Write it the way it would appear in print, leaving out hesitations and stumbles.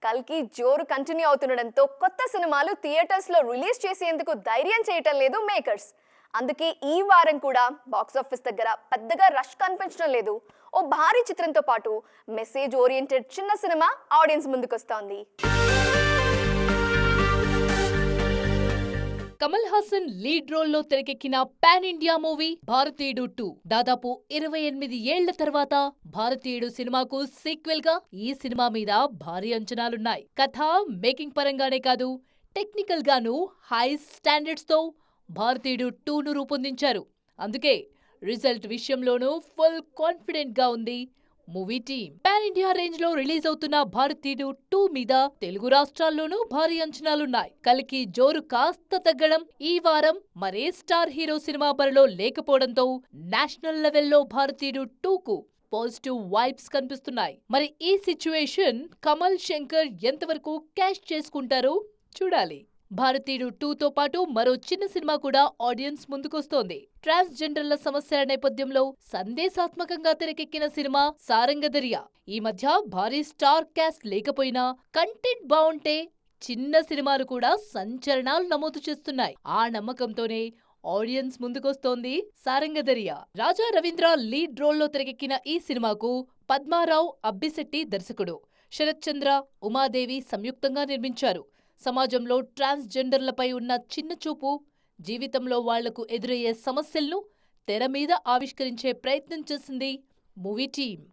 కల్కి జోరు కంటిన్యూ అవుతుండడంతో కొత్త సినిమాలు థియేటర్స్ లో రిలీజ్ చేసేందుకు ధైర్యం చేయటం లేదు మేకర్స్. అందుకే ఈ వారం కూడా బాక్స్ ఆఫీస్ దగ్గర పెద్దగా రష్ కనిపించడం లేదు. ఓ భారీ చిత్రంతో పాటు మెసేజ్ ఓరియంటెడ్ చిన్న సినిమా ఆడియన్స్ ముందుకొస్తోంది. కమల్ హాసన్ లీడ్ రోల్లో తెరకెక్కిన పాన్ ఇండియా మూవీ భారతీయుడు 2. దాదాపు 28 ఏళ్ల తర్వాత భారతీయుడు సినిమాకు సీక్వెల్ గా ఈ సినిమా మీద భారీ అంచనాలున్నాయి. కథ, మేకింగ్ పరంగానే కాదు, టెక్నికల్ గాను హై స్టాండర్డ్స్ తో భారతీయుడు 2ను రూపొందించారు. అందుకే రిజల్ట్ విషయంలోనూ ఫుల్ కాన్ఫిడెంట్ గా ఉంది movie team. Pan India range లో రిలీజ్ అవుతున్న భారతీయుడు 2 మీద తెలుగు రాష్ట్రాల్లోనూ భారీ అంచనాలున్నాయి. కల్కి జోరు కాస్త తగ్గడం, ఈ వారం మరే స్టార్ హీరో సినిమా బరిలో లేకపోవడంతో నేషనల్ లెవెల్లో భారతీయుడు 2కు పాజిటివ్ వైబ్స్ కనిపిస్తున్నాయి. మరి ఈ సిచ్యువేషన్ కమల్, శంకర్ ఎంతవరకు క్యాష్ చేసుకుంటారో చూడాలి. భారతీయుడు 2తో పాటు మరో చిన్న సినిమా కూడా ఆడియన్స్ ముందుకొస్తోంది. ట్రాన్స్జెండర్ల సమస్యల నేపథ్యంలో సందేశాత్మకంగా తెరకెక్కిన సినిమా సారంగధరియా. ఈ మధ్య భారీ స్టార్ క్యాస్ట్ లేకపోయినా కంటెంట్ బావుంటే చిన్న సినిమాలు కూడా సంచలనాలు నమోదు చేస్తున్నాయి. ఆ నమ్మకంతోనే ఆడియన్స్ ముందుకొస్తోంది సారంగధరియా. రాజా రవీంద్ర లీడ్ రోల్లో తెరకెక్కిన ఈ సినిమాకు పద్మారావు అబ్బిశెట్టి దర్శకుడు, శరత్ చంద్ర, ఉమాదేవి సంయుక్తంగా నిర్మించారు. సమాజంలో ట్రాన్స్జెండర్లపై ఉన్న చిన్న చూపు, జీవితంలో వాళ్లకు ఎదురయ్యే సమస్యలను తెర మీద ఆవిష్కరించే ప్రయత్నం చేసింది మూవీ టీమ్.